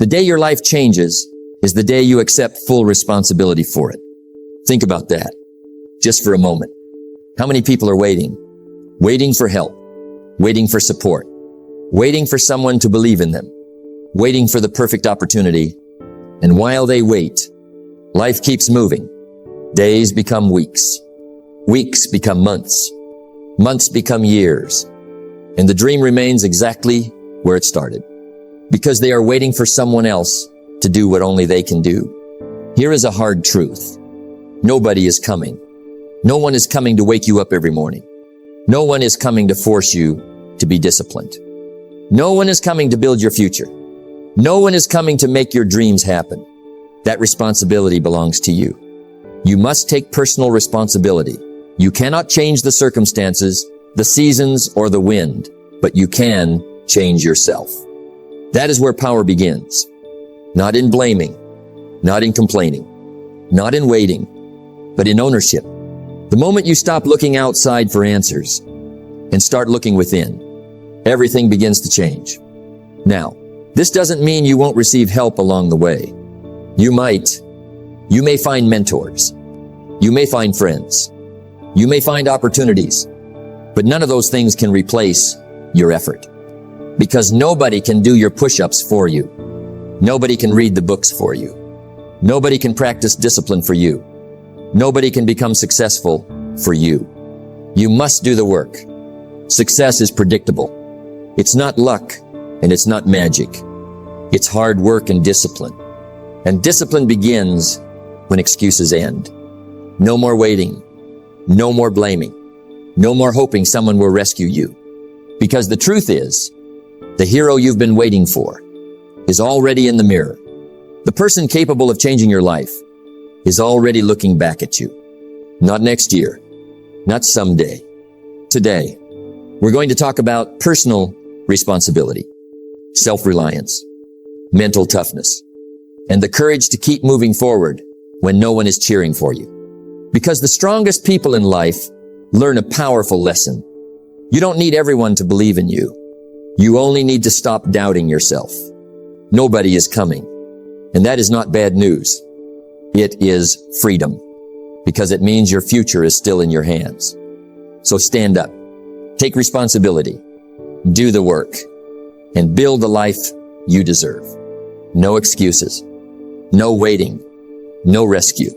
The day your life changes is the day you accept full responsibility for it. Think about that just for a moment. How many people are waiting? Waiting for help, waiting for support, waiting for someone to believe in them, waiting for the perfect opportunity. And while they wait, life keeps moving. Days become weeks. Weeks become months. Months become years. And the dream remains exactly where it started, because they are waiting for someone else to do what only they can do. Here is a hard truth. Nobody is coming. No one is coming to wake you up every morning. No one is coming to force you to be disciplined. No one is coming to build your future. No one is coming to make your dreams happen. That responsibility belongs to you. You must take personal responsibility. You cannot change the circumstances, the seasons, or the wind, but you can change yourself. That is where power begins. Not in blaming, not in complaining, not in waiting, but in ownership. The moment you stop looking outside for answers and start looking within, everything begins to change. Now, this doesn't mean you won't receive help along the way. You may find mentors. You may find friends. You may find opportunities, but none of those things can replace your effort, because nobody can do your push-ups for you. Nobody can read the books for you. Nobody can practice discipline for you. Nobody can become successful for you. You must do the work. Success is predictable. It's not luck, and it's not magic. It's hard work and discipline. And discipline begins when excuses end. No more waiting. No more blaming. No more hoping someone will rescue you. Because the truth is, the hero you've been waiting for is already in the mirror. The person capable of changing your life is already looking back at you. Not next year, not someday. Today, we're going to talk about personal responsibility, self-reliance, mental toughness, and the courage to keep moving forward when no one is cheering for you. Because the strongest people in life learn a powerful lesson. You don't need everyone to believe in you. You only need to stop doubting yourself. Nobody is coming. And that is not bad news. It is freedom, because it means your future is still in your hands. So stand up, take responsibility, do the work, and build the life you deserve. No excuses, no waiting, no rescue,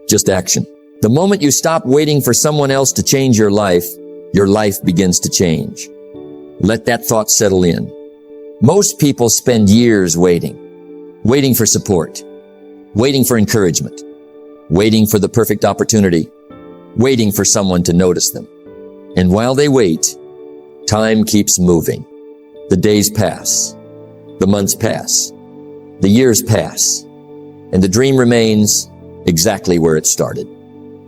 just action. The moment you stop waiting for someone else to change your life begins to change. Let that thought settle in. Most people spend years waiting for support, waiting for encouragement, waiting for the perfect opportunity, waiting for someone to notice them. And while they wait, time keeps moving. The days pass, the months pass, the years pass, and the dream remains exactly where it started.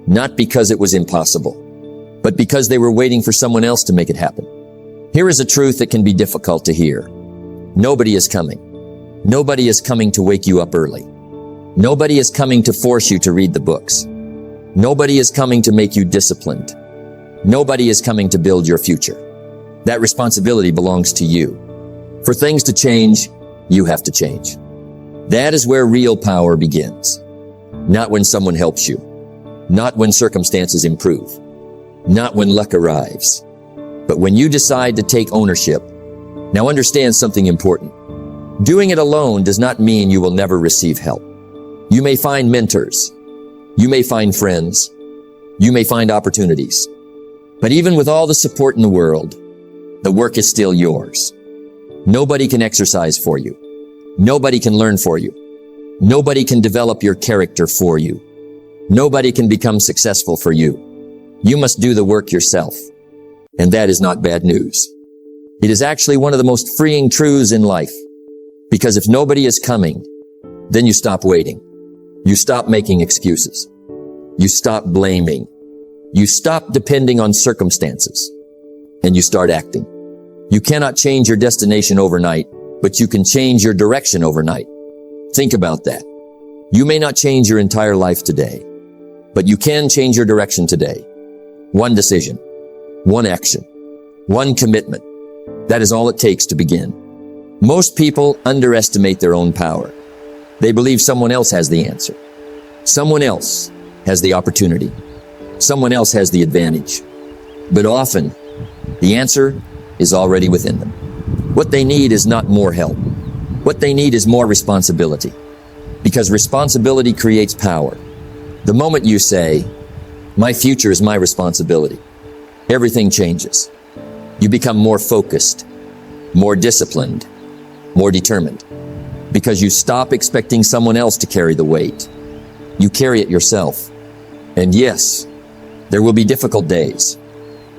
Not because it was impossible, but because they were waiting for someone else to make it happen. Here is a truth that can be difficult to hear. Nobody is coming. Nobody is coming to wake you up early. Nobody is coming to force you to read the books. Nobody is coming to make you disciplined. Nobody is coming to build your future. That responsibility belongs to you. For things to change, you have to change. That is where real power begins. Not when someone helps you. Not when circumstances improve. Not when luck arrives. But when you decide to take ownership. Now understand something important. Doing it alone does not mean you will never receive help. You may find mentors. You may find friends. You may find opportunities. But even with all the support in the world, the work is still yours. Nobody can exercise for you. Nobody can learn for you. Nobody can develop your character for you. Nobody can become successful for you. You must do the work yourself. And that is not bad news. It is actually one of the most freeing truths in life. Because if nobody is coming, then you stop waiting. You stop making excuses. You stop blaming. You stop depending on circumstances. And you start acting. You cannot change your destination overnight, but you can change your direction overnight. Think about that. You may not change your entire life today, but you can change your direction today. One decision, one action, one commitment. That is all it takes to begin. Most people underestimate their own power. They believe someone else has the answer. Someone else has the opportunity. Someone else has the advantage. But often, the answer is already within them. What they need is not more help. What they need is more responsibility. Because responsibility creates power. The moment you say, "My future is my responsibility," everything changes. You become more focused, more disciplined, more determined. Because you stop expecting someone else to carry the weight. You carry it yourself. And yes, there will be difficult days.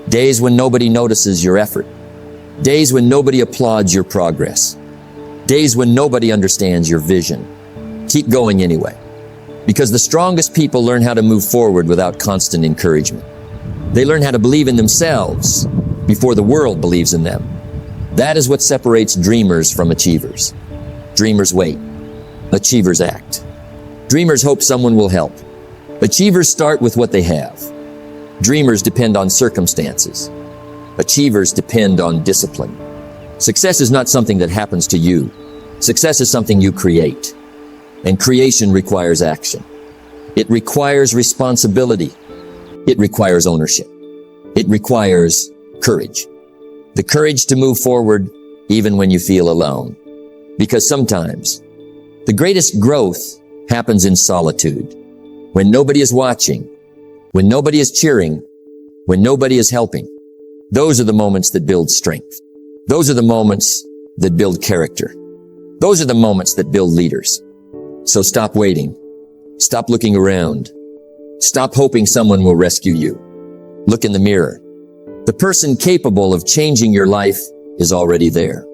Days when nobody notices your effort. Days when nobody applauds your progress. Days when nobody understands your vision. Keep going anyway. Because the strongest people learn how to move forward without constant encouragement. They learn how to believe in themselves before the world believes in them. That is what separates dreamers from achievers. Dreamers wait. Achievers act. Dreamers hope someone will help. Achievers start with what they have. Dreamers depend on circumstances. Achievers depend on discipline. Success is not something that happens to you. Success is something you create. And creation requires action. It requires responsibility. It requires ownership. It requires courage. The courage to move forward even when you feel alone. Because sometimes the greatest growth happens in solitude. When nobody is watching, when nobody is cheering, when nobody is helping. Those are the moments that build strength. Those are the moments that build character. Those are the moments that build leaders. So stop waiting. Stop looking around. Stop hoping someone will rescue you. Look in the mirror. The person capable of changing your life is already there.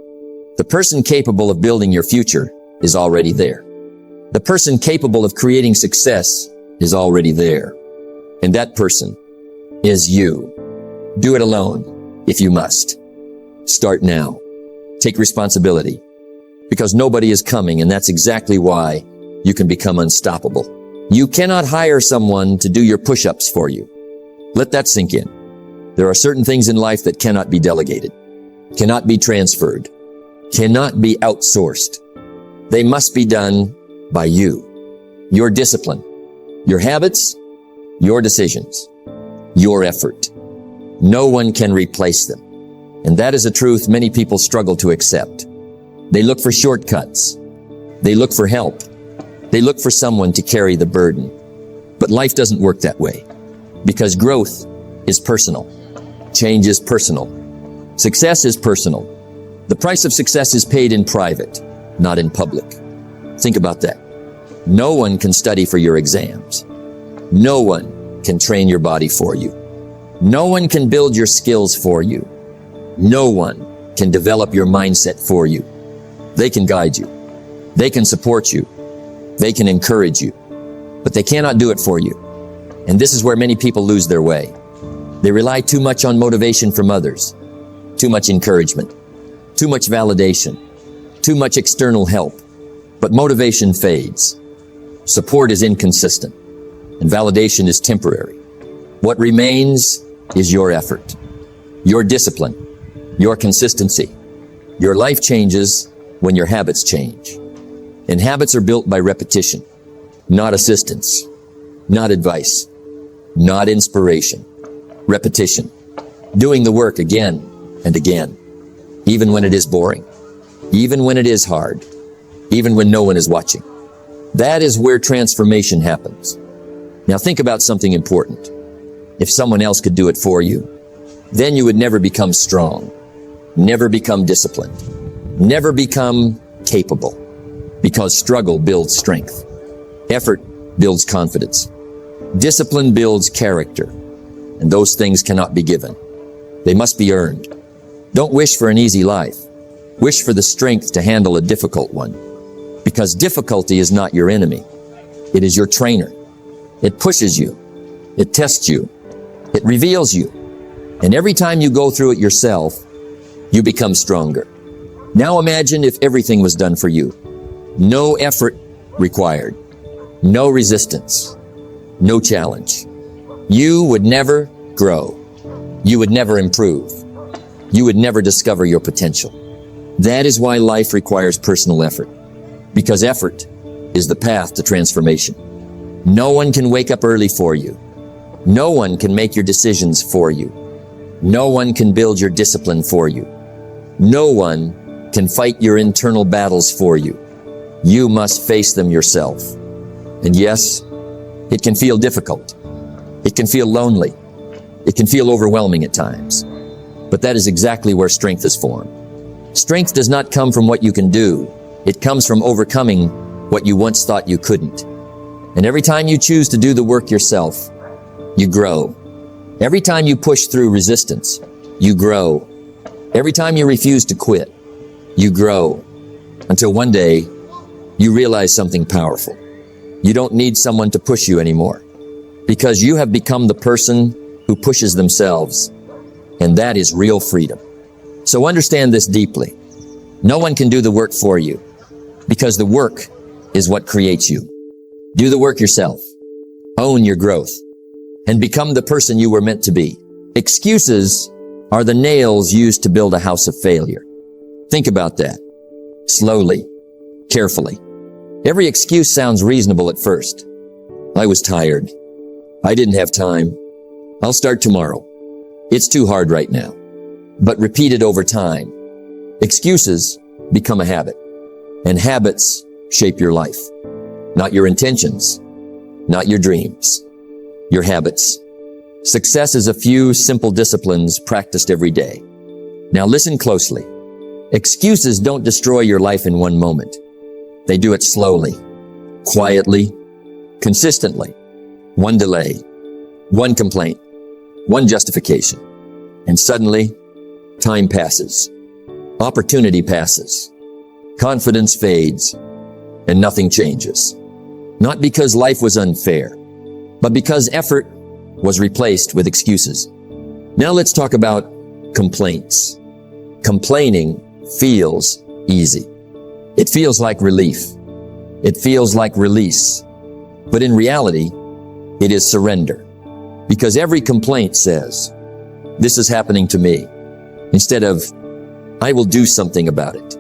The person capable of building your future is already there. The person capable of creating success is already there. And that person is you. Do it alone if you must. Start now. Take responsibility. Because nobody is coming, and that's exactly why you can become unstoppable. You cannot hire someone to do your push-ups for you. Let that sink in. There are certain things in life that cannot be delegated, cannot be transferred, cannot be outsourced. They must be done by you. Your discipline, your habits, your decisions, your effort. No one can replace them. And that is a truth many people struggle to accept. They look for shortcuts. They look for help. They look for someone to carry the burden. But life doesn't work that way. Because growth is personal. Change is personal. Success is personal. The price of success is paid in private, not in public. Think about that. No one can study for your exams. No one can train your body for you. No one can build your skills for you. No one can develop your mindset for you. They can guide you. They can support you. They can encourage you. But they cannot do it for you. And this is where many people lose their way. They rely too much on motivation from others, too much encouragement, too much validation, too much external help. But motivation fades. Support is inconsistent, and validation is temporary. What remains is your effort, your discipline, your consistency. Your life changes when your habits change. And habits are built by repetition, not assistance, not advice, not inspiration. Repetition. Doing the work again and again, even when it is boring, even when it is hard, even when no one is watching. That is where transformation happens. Now think about something important. If someone else could do it for you, then you would never become strong, never become disciplined, never become capable, because struggle builds strength. Effort builds confidence. Discipline builds character. And those things cannot be given. They must be earned. Don't wish for an easy life. Wish for the strength to handle a difficult one. Because difficulty is not your enemy. It is your trainer. It pushes you. It tests you. It reveals you. And every time you go through it yourself, you become stronger. Now imagine if everything was done for you. No effort required. No resistance. No challenge. You would never grow. You would never improve. You would never discover your potential. That is why life requires personal effort, because effort is the path to transformation. No one can wake up early for you. No one can make your decisions for you. No one can build your discipline for you. No one can fight your internal battles for you. You must face them yourself. And yes, it can feel difficult. It can feel lonely. It can feel overwhelming at times. But that is exactly where strength is formed. Strength does not come from what you can do. It comes from overcoming what you once thought you couldn't. And every time you choose to do the work yourself, you grow. Every time you push through resistance, you grow. Every time you refuse to quit, you grow. Until one day, you realize something powerful. You don't need someone to push you anymore, because you have become the person who pushes themselves. And that is real freedom. So understand this deeply. No one can do the work for you, because the work is what creates you. Do the work yourself. Own your growth and become the person you were meant to be. Excuses are the nails used to build a house of failure. Think about that. Slowly, carefully. Every excuse sounds reasonable at first. I was tired. I didn't have time. I'll start tomorrow. It's too hard right now. But repeated over time, excuses become a habit, and habits shape your life. Not your intentions, not your dreams, your habits. Success is a few simple disciplines practiced every day. Now listen closely. Excuses don't destroy your life in one moment. They do it slowly, quietly, consistently. One delay, one complaint, one justification. And suddenly, time passes. Opportunity passes. Confidence fades, and nothing changes. Not because life was unfair, but because effort was replaced with excuses. Now let's talk about complaints. Complaining feels easy. It feels like relief. It feels like release. But in reality, it is surrender. Because every complaint says, "This is happening to me," instead of, "I will do something about it."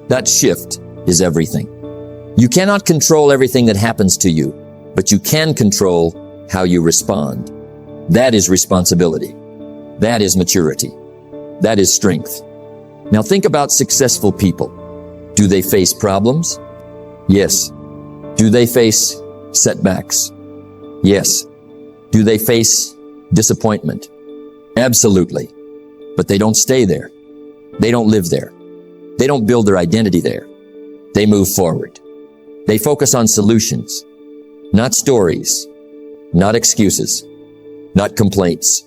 That shift is everything. You cannot control everything that happens to you, but you can control how you respond. That is responsibility. That is maturity. That is strength. Now think about successful people. Do they face problems? Yes. Do they face setbacks? Yes. Do they face disappointment? Absolutely. But they don't stay there. They don't live there. They don't build their identity there. They move forward. They focus on solutions, not stories, not excuses, not complaints,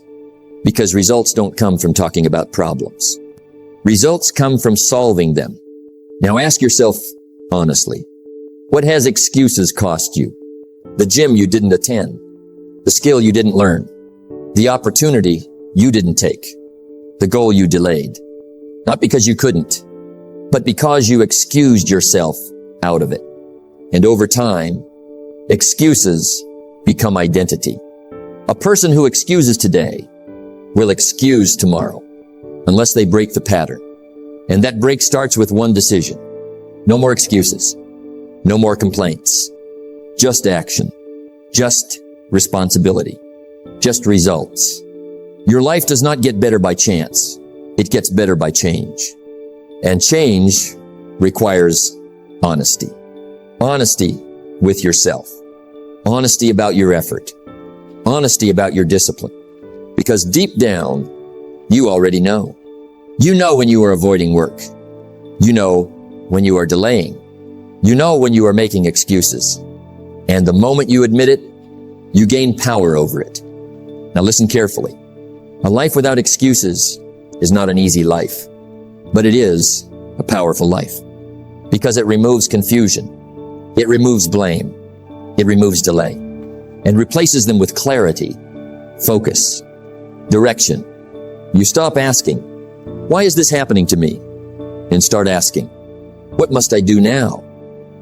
because results don't come from talking about problems. Results come from solving them. Now ask yourself honestly, what has excuses cost you? The gym you didn't attend, the skill you didn't learn, the opportunity you didn't take, the goal you delayed. Not because you couldn't, but because you excused yourself out of it. And over time, excuses become identity. A person who excuses today will excuse tomorrow, unless they break the pattern. And that break starts with one decision. No more excuses. No more complaints. Just action. Just responsibility. Just results. Your life does not get better by chance. It gets better by change. And change requires honesty. Honesty with yourself. Honesty about your effort. Honesty about your discipline. Because deep down, you already know. You know when you are avoiding work. You know when you are delaying. You know when you are making excuses. And the moment you admit it, you gain power over it. Now listen carefully. A life without excuses is not an easy life, but it is a powerful life because it removes confusion. It removes blame. It removes delay and replaces them with clarity, focus, direction. You stop asking, why is this happening to me? And start asking, what must I do now?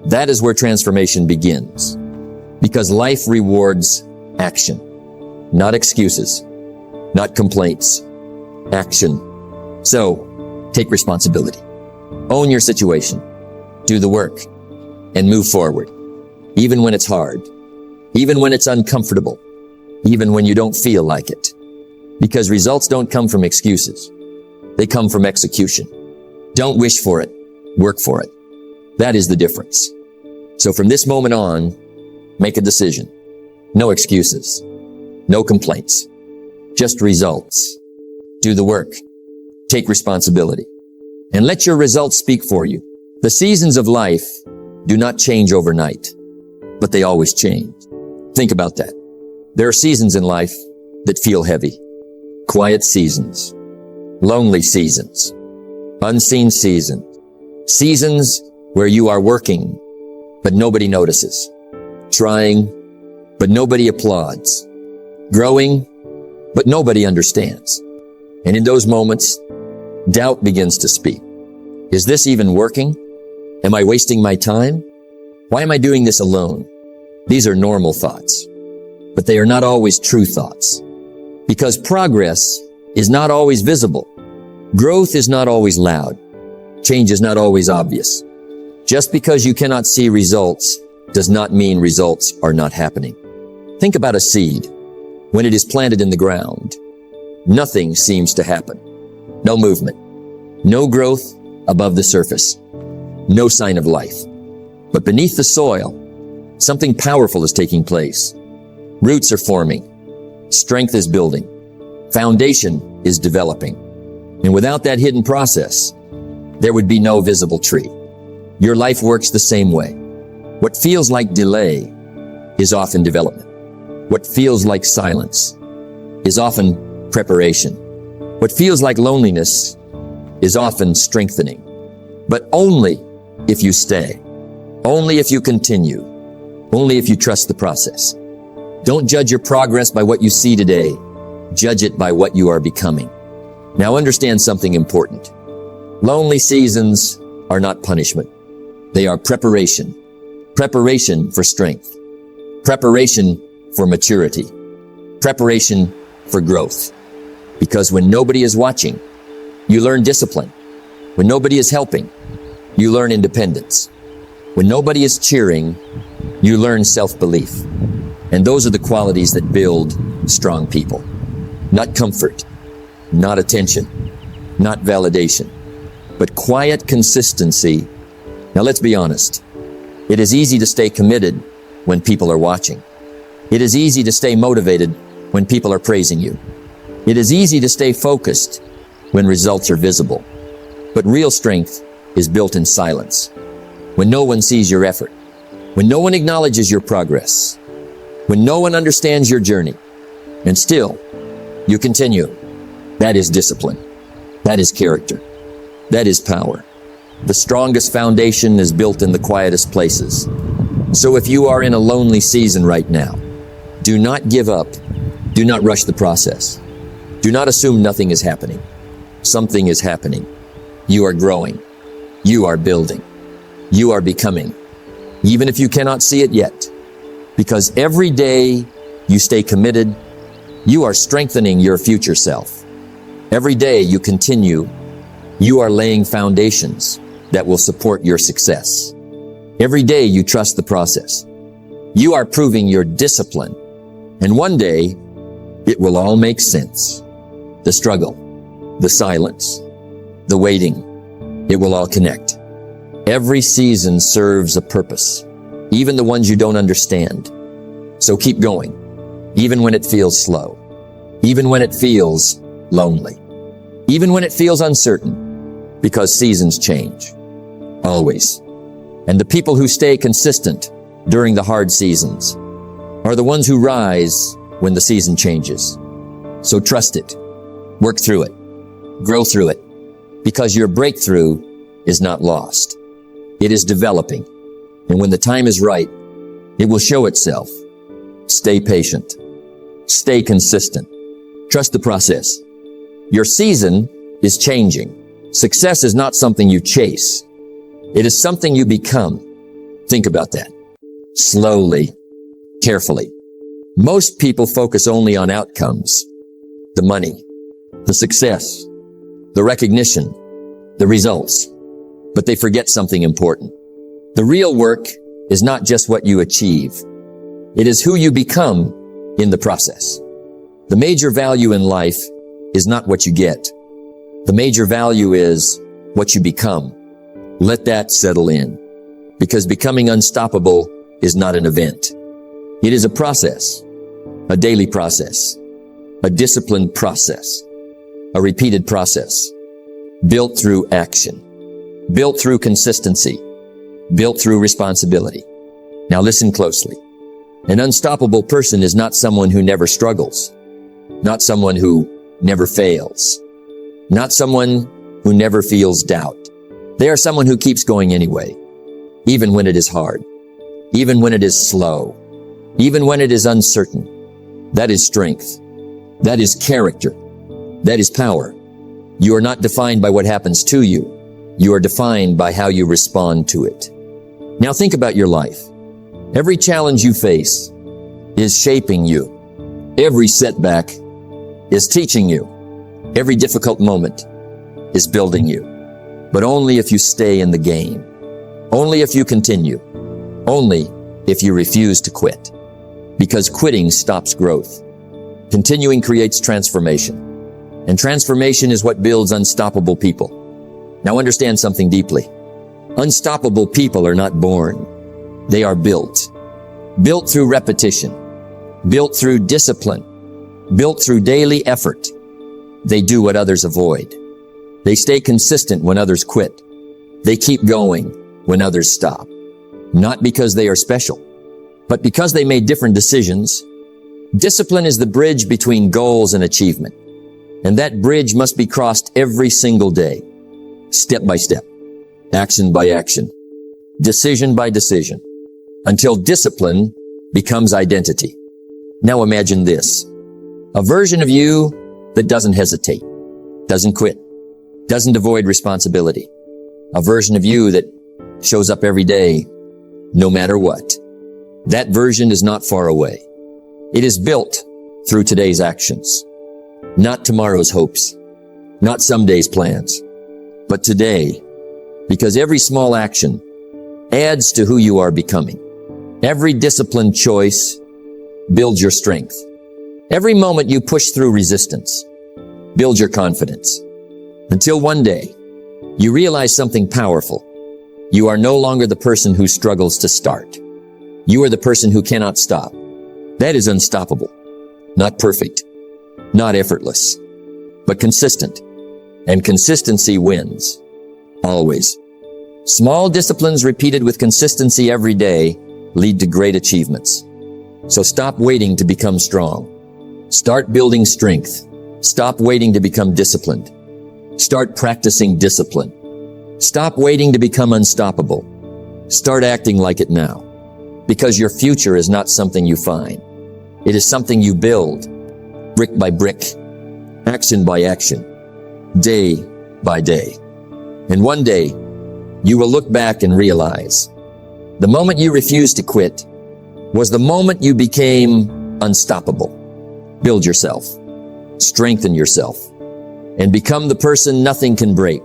That is where transformation begins. Because life rewards action, not excuses, not complaints, action. So, take responsibility. Own your situation. Do the work and move forward. Even when it's hard. Even when it's uncomfortable. Even when you don't feel like it. Because results don't come from excuses. They come from execution. Don't wish for it. Work for it. That is the difference. So from this moment on, make a decision. No excuses. No complaints. Just results. Do the work. Take responsibility. And let your results speak for you. The seasons of life do not change overnight, but they always change. Think about that. There are seasons in life that feel heavy. Quiet seasons. Lonely seasons. Unseen seasons. Seasons where you are working, but nobody notices. Trying, but nobody applauds. Growing, but nobody understands. And in those moments, doubt begins to speak. Is this even working? Am I wasting my time? Why am I doing this alone? These are normal thoughts, but they are not always true thoughts. Because progress is not always visible. Growth is not always loud. Change is not always obvious. Just because you cannot see results does not mean results are not happening. Think about a seed. When it is planted in the ground, nothing seems to happen. No movement. No growth above the surface. No sign of life. But beneath the soil, something powerful is taking place. Roots are forming. Strength is building. Foundation is developing. And without that hidden process, there would be no visible tree. Your life works the same way. What feels like delay is often development. What feels like silence is often preparation. What feels like loneliness is often strengthening. But only if you stay. Only if you continue. Only if you trust the process. Don't judge your progress by what you see today. Judge it by what you are becoming. Now understand something important. Lonely seasons are not punishment. They are preparation. Preparation for strength. Preparation for maturity. Preparation for growth. Because when nobody is watching, you learn discipline. When nobody is helping, you learn independence. When nobody is cheering, you learn self-belief. And those are the qualities that build strong people. Not comfort, not attention, not validation, but quiet consistency. Now let's be honest. It is easy to stay committed when people are watching. It is easy to stay motivated when people are praising you. It is easy to stay focused when results are visible. But real strength is built in silence. When no one sees your effort, when no one acknowledges your progress, when no one understands your journey, and still you continue. That is discipline. That is character. That is power. The strongest foundation is built in the quietest places. So if you are in a lonely season right now, do not give up. Do not rush the process. Do not assume nothing is happening. Something is happening. You are growing. You are building. You are becoming, even if you cannot see it yet. Because every day you stay committed, you are strengthening your future self. Every day you continue, you are laying foundations that will support your success. Every day you trust the process. You are proving your discipline. And one day, it will all make sense. The struggle, the silence, the waiting, it will all connect. Every season serves a purpose, even the ones you don't understand. So keep going, even when it feels slow, even when it feels lonely, even when it feels uncertain, because seasons change, always. And the people who stay consistent during the hard seasons are the ones who rise when the season changes. So trust it, work through it, grow through it, because your breakthrough is not lost. It is developing, and when the time is right, it will show itself. Stay patient. Stay consistent. Trust the process. Your season is changing. Success is not something you chase. It is something you become. Think about that. Slowly, carefully. Most people focus only on outcomes. The money, the success, the recognition, the results. But they forget something important. The real work is not just what you achieve. It is who you become in the process. The major value in life is not what you get. The major value is what you become. Let that settle in, because becoming unstoppable is not an event. It is a process, a daily process, a disciplined process, a repeated process, built through action, built through consistency, built through responsibility. Now listen closely. An unstoppable person is not someone who never struggles, not someone who never fails, not someone who never feels doubt. They are someone who keeps going anyway, even when it is hard, even when it is slow, even when it is uncertain. That is strength. That is character. That is power. You are not defined by what happens to you. You are defined by how you respond to it. Now think about your life. Every challenge you face is shaping you. Every setback is teaching you. Every difficult moment is building you. But only if you stay in the game. Only if you continue. Only if you refuse to quit. Because quitting stops growth. Continuing creates transformation. And transformation is what builds unstoppable people. Now understand something deeply. Unstoppable people are not born. They are built. Built through repetition. Built through discipline. Built through daily effort. They do what others avoid. They stay consistent when others quit. They keep going when others stop. Not because they are special, but because they made different decisions. Discipline is the bridge between goals and achievement. And that bridge must be crossed every single day, step by step, action by action, decision by decision, until discipline becomes identity. Now imagine this, a version of you that doesn't hesitate, doesn't quit, doesn't avoid responsibility, a version of you that shows up every day, no matter what. That version is not far away. It is built through today's actions, not tomorrow's hopes, not someday's plans, but today, because every small action adds to who you are becoming. Every disciplined choice builds your strength. Every moment you push through resistance builds your confidence. Until one day, you realize something powerful. You are no longer the person who struggles to start. You are the person who cannot stop. That is unstoppable. Not perfect, not effortless, but consistent. And consistency wins. Always. Small disciplines repeated with consistency every day lead to great achievements. So stop waiting to become strong. Start building strength. Stop waiting to become disciplined. Start practicing discipline. Stop waiting to become unstoppable. Start acting like it now. Because your future is not something you find. It is something you build, brick by brick, action by action, day by day. And one day, you will look back and realize the moment you refused to quit was the moment you became unstoppable. Build yourself, strengthen yourself, and become the person nothing can break.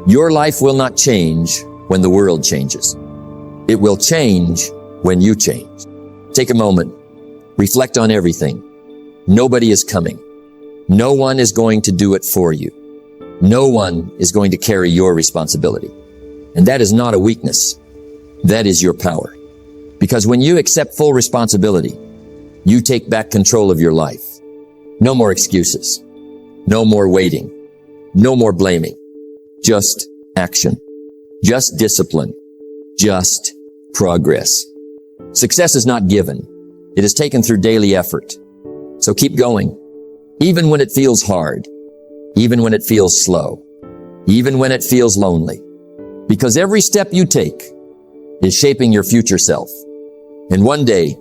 Your life will not change when the world changes. It will change when you change. Take a moment, reflect on everything. Nobody is coming. No one is going to do it for you. No one is going to carry your responsibility. And that is not a weakness. That is your power. Because when you accept full responsibility, you take back control of your life. No more excuses. No more waiting. No more blaming. Just action. Just discipline. Just progress. Success is not given. It is taken through daily effort. So keep going. Even when it feels hard. Even when it feels slow. Even when it feels lonely. Because every step you take is shaping your future self. And one day,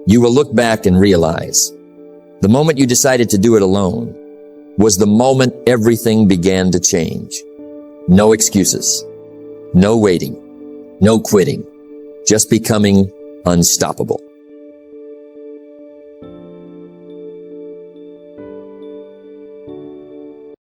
you will look back and realize the moment you decided to do it alone was the moment everything began to change. No excuses, no waiting, no quitting, just becoming unstoppable.